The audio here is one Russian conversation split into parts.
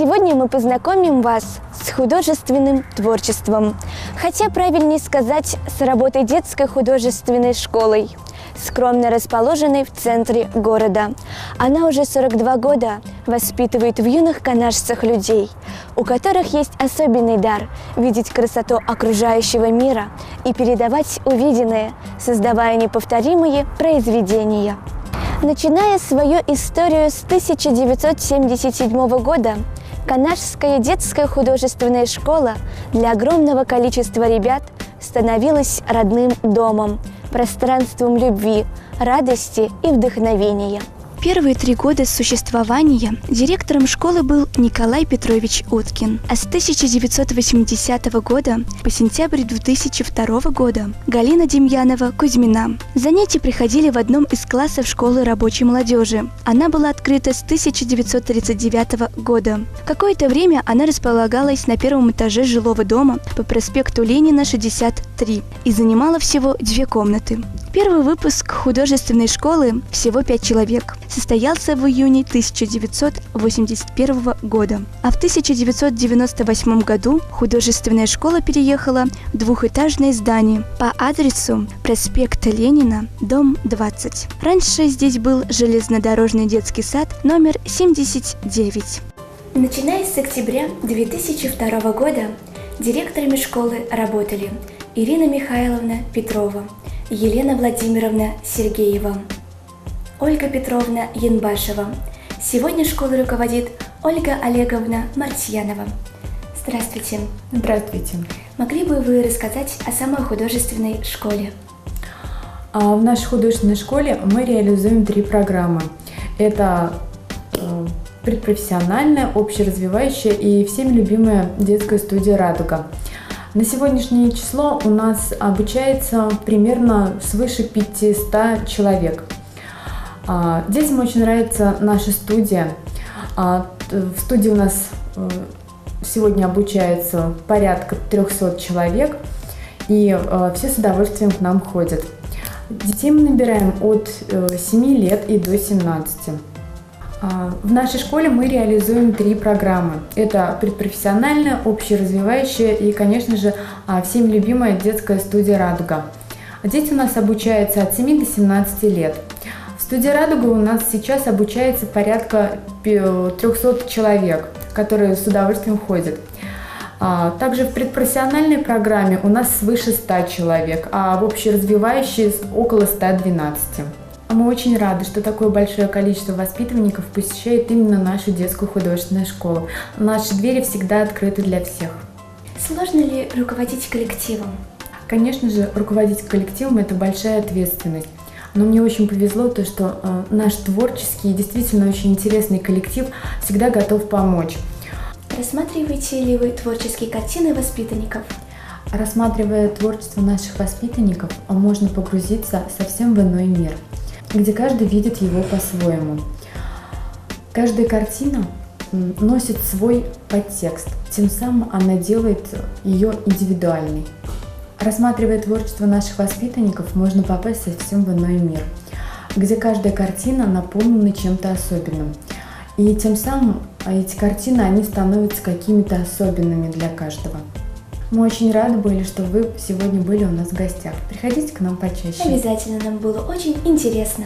Сегодня мы познакомим вас с художественным творчеством. Хотя правильнее сказать, с работой детской художественной школой, скромно расположенной в центре города. Она уже 42 года воспитывает в юных канашцах людей, у которых есть особенный дар видеть красоту окружающего мира и передавать увиденное, создавая неповторимые произведения. Начиная свою историю с 1977 года, Канашская детская художественная школа для огромного количества ребят становилась родным домом, пространством любви, радости и вдохновения. Первые 3 года существования директором школы был Николай Петрович Уткин, а с 1980 года по сентябрь 2002 года Галина Демьянова-Кузьмина. Занятия приходили в одном из классов школы рабочей молодежи. Она была открыта с 1939 года. Какое-то время она располагалась на первом этаже жилого дома по проспекту Ленина, 63, и занимала всего 2 комнаты. Первый выпуск художественной школы, всего 5 человек, состоялся в июне 1981 года. А в 1998 году художественная школа переехала в двухэтажное здание по адресу проспект Ленина, дом 20. Раньше здесь был железнодорожный детский сад номер 79. Начиная с октября 2002 года директорами школы работали Ирина Михайловна Петрова, Елена Владимировна Сергеева, Ольга Петровна Янбашева. Сегодня школой руководит Ольга Олеговна Мартьянова. Здравствуйте. Здравствуйте. Могли бы вы рассказать о самой художественной школе? В нашей художественной школе мы реализуем 3 программы. Это предпрофессиональная, общеразвивающая и всеми любимая детская студия «Радуга». На сегодняшнее число у нас обучается примерно свыше 500 человек. Детям очень нравится наша студия. В студии у нас сегодня обучается порядка 300 человек, и все с удовольствием к нам ходят. Детей мы набираем от 7 лет и до 17. В нашей школе мы реализуем 3 программы. Это предпрофессиональная, общеразвивающая и, конечно же, всем любимая детская студия «Радуга». Дети у нас обучаются от 7 до 17 лет. В студии «Радуга» у нас сейчас обучается порядка 300 человек, которые с удовольствием ходят. Также в предпрофессиональной программе у нас свыше 100 человек, а в общеразвивающей около 112. Мы очень рады, что такое большое количество воспитанников посещает именно нашу детскую художественную школу. Наши двери всегда открыты для всех. Сложно ли руководить коллективом? Конечно же, руководить коллективом – это большая ответственность. Но мне очень повезло, то, что наш творческий и действительно очень интересный коллектив всегда готов помочь. Рассматриваете ли вы творческие картины воспитанников? Рассматривая творчество наших воспитанников, можно погрузиться совсем в иной мир, где каждый видит его по-своему. Каждая картина носит свой подтекст, тем самым она делает ее индивидуальной. Рассматривая творчество наших воспитанников, можно попасть совсем в иной мир, где каждая картина наполнена чем-то особенным. И тем самым эти картины, они становятся какими-то особенными для каждого. Мы очень рады были, что вы сегодня были у нас в гостях. Приходите к нам почаще. Обязательно, нам было очень интересно.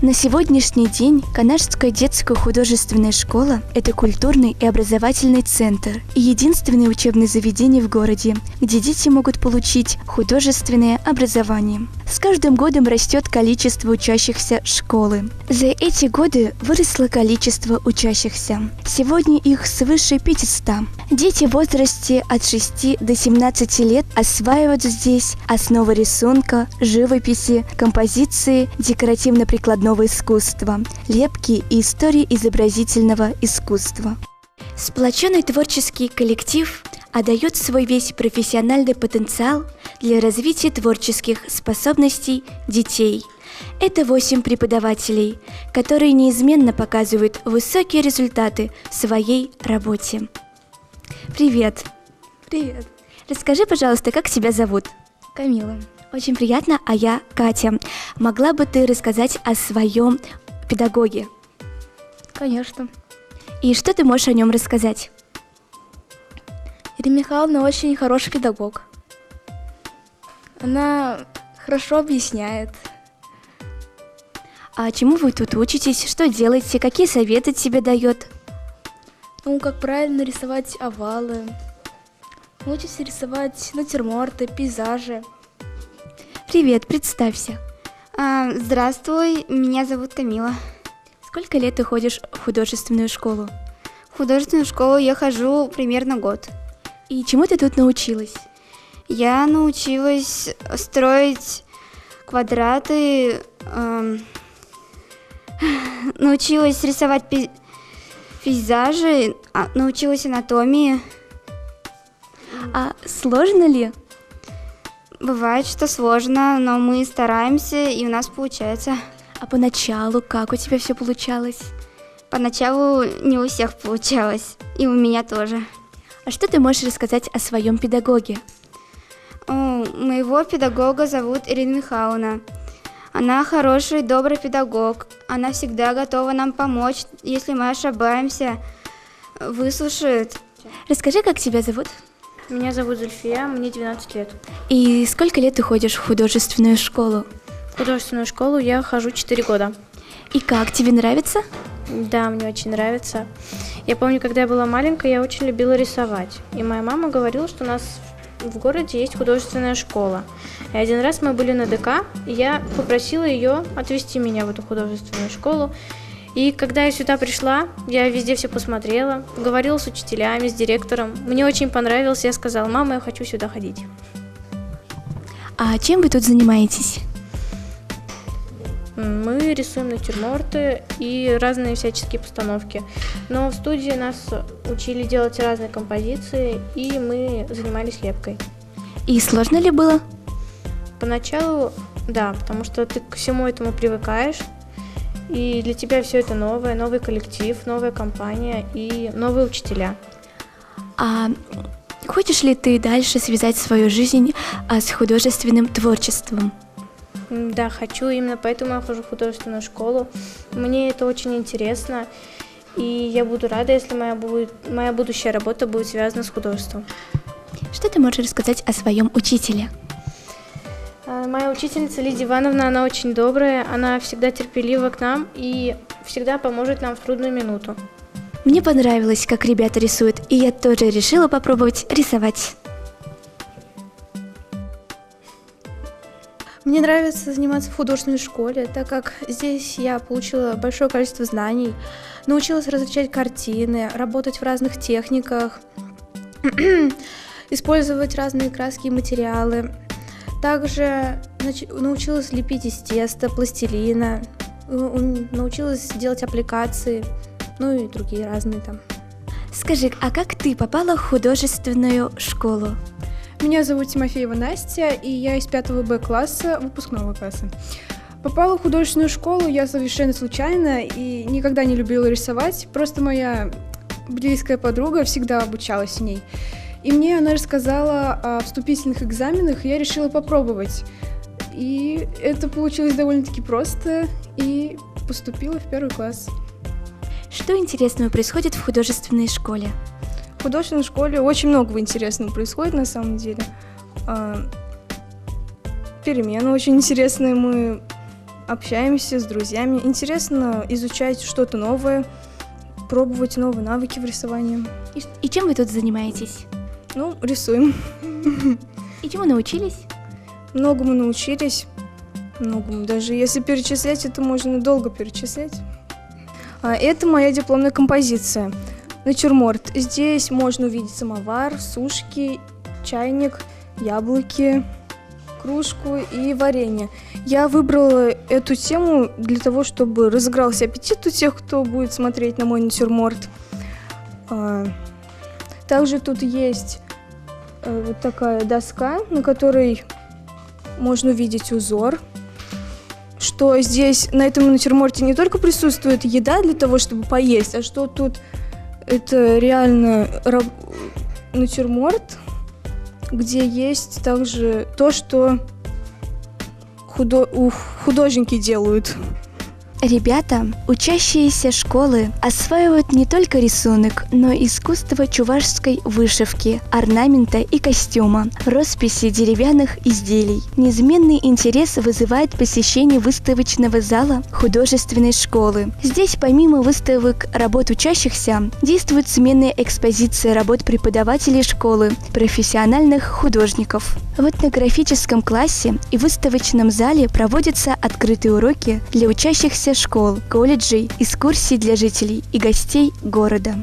На сегодняшний день Канашская детская художественная школа – это культурный и образовательный центр и единственное учебное заведение в городе, где дети могут получить художественное образование. С каждым годом растет количество учащихся школы. За эти годы выросло количество учащихся. Сегодня их свыше 500. Дети в возрасте от 6 до 17 лет осваивают здесь основы рисунка, живописи, композиции, декоративно-прикладного искусства, лепки и истории изобразительного искусства. Сплоченный творческий коллектив отдает свой весь профессиональный потенциал для развития творческих способностей детей. Это 8 преподавателей, которые неизменно показывают высокие результаты в своей работе. Привет! Привет. Расскажи, пожалуйста, как тебя зовут? Камила. Очень приятно, а я Катя. Могла бы ты рассказать о своем педагоге? Конечно. И что ты можешь о нем рассказать? Ирина Михайловна очень хороший педагог. Она хорошо объясняет. А чему вы тут учитесь? Что делаете? Какие советы тебе дает? Ну, как правильно рисовать овалы. Учимся рисовать натюрморты, пейзажи. Привет, представься. Здравствуй, меня зовут Камила. Сколько лет ты ходишь в художественную школу? В художественную школу я хожу примерно год. И чему ты тут научилась? Я научилась строить квадраты, научилась рисовать пейзажи, научилась анатомии. А сложно ли? Бывает, что сложно, но мы стараемся, и у нас получается. А поначалу как у тебя все получалось? Поначалу не у всех получалось, и у меня тоже. А что ты можешь рассказать о своем педагоге? Моего педагога зовут Ирина Михайловна. Она хороший, добрый педагог. Она всегда готова нам помочь, если мы ошибаемся, выслушает. Расскажи, как тебя зовут? Меня зовут Зульфия, мне 12 лет. И сколько лет ты ходишь в художественную школу? В художественную школу я хожу 4 года. И как, тебе нравится? Да, мне очень нравится. Я помню, когда я была маленькая, я очень любила рисовать. И моя мама говорила, что у нас в городе есть художественная школа. И один раз мы были на ДК, и я попросила ее отвезти меня в эту художественную школу. И когда я сюда пришла, я везде все посмотрела, говорила с учителями, с директором. Мне очень понравилось, я сказала: мама, я хочу сюда ходить. А чем вы тут занимаетесь? Мы рисуем натюрморты и разные всяческие постановки. Но в студии нас учили делать разные композиции, и мы занимались лепкой. И сложно ли было? Поначалу, да, потому что ты к всему этому привыкаешь, и для тебя все это новое, новый коллектив, новая компания и новые учителя. А хочешь ли ты дальше связать свою жизнь с художественным творчеством? Да, хочу, именно поэтому я хожу в художественную школу. Мне это очень интересно, и я буду рада, если моя будущая работа будет связана с художеством. Что ты можешь рассказать о своем учителе? Моя учительница Лидия Ивановна, она очень добрая, она всегда терпелива к нам и всегда поможет нам в трудную минуту. Мне понравилось, как ребята рисуют, и я тоже решила попробовать рисовать. Мне нравится заниматься в художественной школе, так как здесь я получила большое количество знаний, научилась различать картины, работать в разных техниках, использовать разные краски и материалы. Также научилась лепить из теста, пластилина, научилась делать аппликации, ну и другие разные там. Скажи, а как ты попала в художественную школу? Меня зовут Тимофеева Настя, и я из 5 Б класса, выпускного класса. Попала в художественную школу я совершенно случайно и никогда не любила рисовать, просто моя близкая подруга всегда обучалась в ней. И мне она рассказала о вступительных экзаменах, и я решила попробовать. И это получилось довольно-таки просто, и поступила в 1 класс. Что интересного происходит в художественной школе? В художественной школе очень много интересного происходит на самом деле. Перемены очень интересные, мы общаемся с друзьями. Интересно изучать что-то новое, пробовать новые навыки в рисовании. И чем вы тут занимаетесь? Ну, рисуем. И чему научились? Многому научились, многому. Даже если перечислять, это можно долго перечислять. Это моя дипломная композиция. Натюрморт. Здесь можно увидеть самовар, сушки, чайник, яблоки, кружку и варенье. Я выбрала эту тему для того, чтобы разыгрался аппетит у тех, кто будет смотреть на мой натюрморт. Также тут есть вот такая доска, на которой можно увидеть узор. Что здесь на этом натюрморте не только присутствует еда для того, чтобы поесть, а что тут это реально натюрморт, где есть также то, что художники делают. Ребята, учащиеся школы, осваивают не только рисунок, но и искусство чувашской вышивки, орнамента и костюма, росписи деревянных изделий. Неизменный интерес вызывает посещение выставочного зала художественной школы. Здесь помимо выставок работ учащихся действует сменная экспозиция работ преподавателей школы, профессиональных художников. В этнографическом классе и выставочном зале проводятся открытые уроки для учащихся школ, колледжей, экскурсий для жителей и гостей города.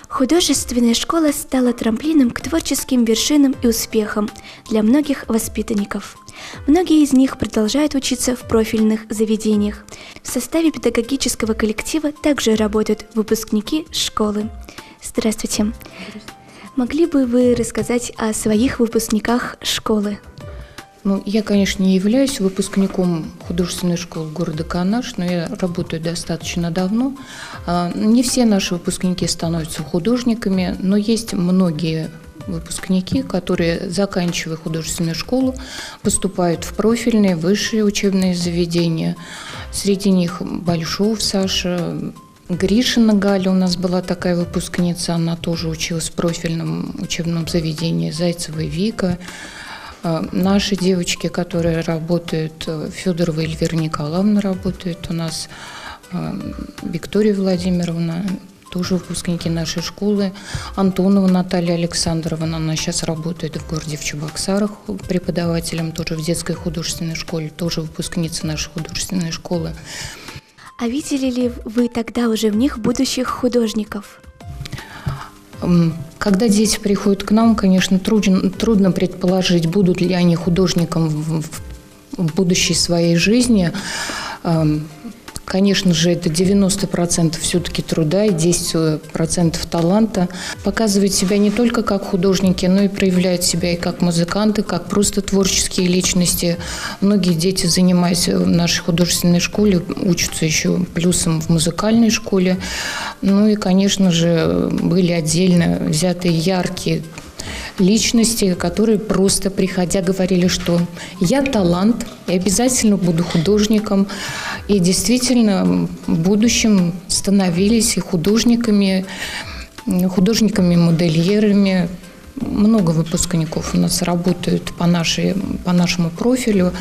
Художественная школа стала трамплином к творческим вершинам и успехам для многих воспитанников. Многие из них продолжают учиться в профильных заведениях. В составе педагогического коллектива также работают выпускники школы. Здравствуйте. Могли бы вы рассказать о своих выпускниках школы? Я, конечно, не являюсь выпускником художественной школы города Канаш, но я работаю достаточно давно. Не все наши выпускники становятся художниками, но есть многие выпускники, которые, заканчивая художественную школу, поступают в профильные высшие учебные заведения. Среди них Большов Саша, Гришина Галя, у нас была такая выпускница, она тоже училась в профильном учебном заведении, Зайцева Вика. Наши девочки, которые работают, Федорова Эльвира Николаевна работает у нас, Виктория Владимировна, тоже выпускники нашей школы, Антонова Наталья Александровна, она сейчас работает в городе в Чебоксарах преподавателем, тоже в детской художественной школе, тоже выпускница нашей художественной школы. А видели ли вы тогда уже в них будущих художников? Когда дети приходят к нам, конечно, трудно предположить, будут ли они художником в будущей своей жизни. Конечно же, это 90% все-таки труда и 10% таланта. Показывают себя не только как художники, но и проявляют себя и как музыканты, как просто творческие личности. Многие дети, занимаясь в нашей художественной школе, учатся еще плюсом в музыкальной школе. Ну и, конечно же, были отдельно взятые яркие личности, которые просто, приходя, говорили, что я талант, и обязательно буду художником. И действительно в будущем становились и художниками-модельерами. Много выпускников у нас работают по нашему профилю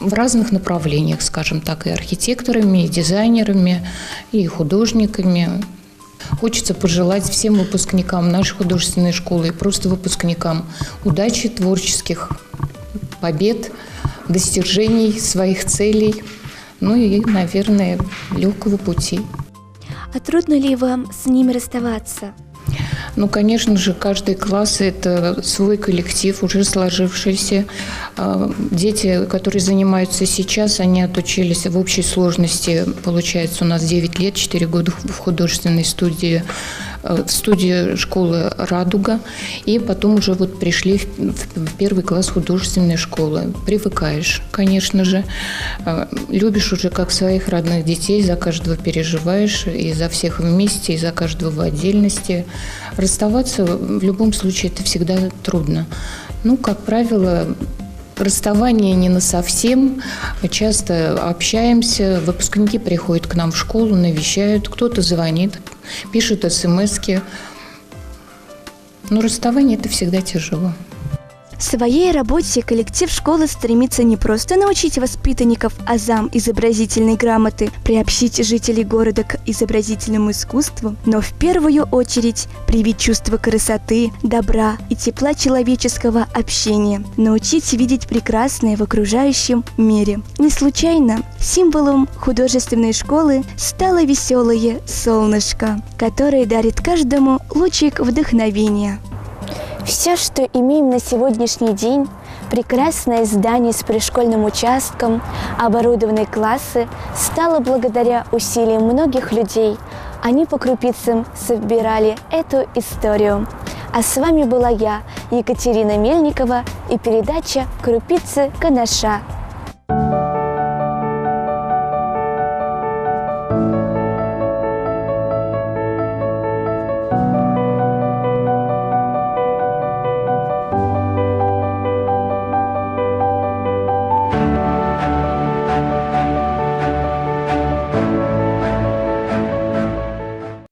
в разных направлениях, скажем так, и архитекторами, и дизайнерами, и художниками. Хочется пожелать всем выпускникам нашей художественной школы и просто выпускникам удачи, творческих побед, достижений своих целей, ну и, наверное, легкого пути. А трудно ли вам с ними расставаться? Конечно же, каждый класс – это свой коллектив, уже сложившийся. Дети, которые занимаются сейчас, они отучились в общей сложности, получается, у нас 9 лет, 4 года в художественной студии, в студии школы «Радуга», и потом уже пришли в первый класс художественной школы. Привыкаешь, конечно же, любишь уже как своих родных детей, за каждого переживаешь, и за всех вместе, и за каждого в отдельности. Расставаться в любом случае это всегда трудно. Как правило, расставание не насовсем, часто общаемся, выпускники приходят к нам в школу, навещают, кто-то звонит, пишет смски. Но расставание – это всегда тяжело. В своей работе коллектив школы стремится не просто научить воспитанников азам изобразительной грамоты, приобщить жителей города к изобразительному искусству, но в первую очередь привить чувство красоты, добра и тепла человеческого общения, научить видеть прекрасное в окружающем мире. Не случайно символом художественной школы стало веселое солнышко, которое дарит каждому лучик вдохновения. Все, что имеем на сегодняшний день, прекрасное здание с пришкольным участком, оборудованные классы, стало благодаря усилиям многих людей. Они по крупицам собирали эту историю. А с вами была я, Екатерина Мельникова, и передача «Крупицы Канаша».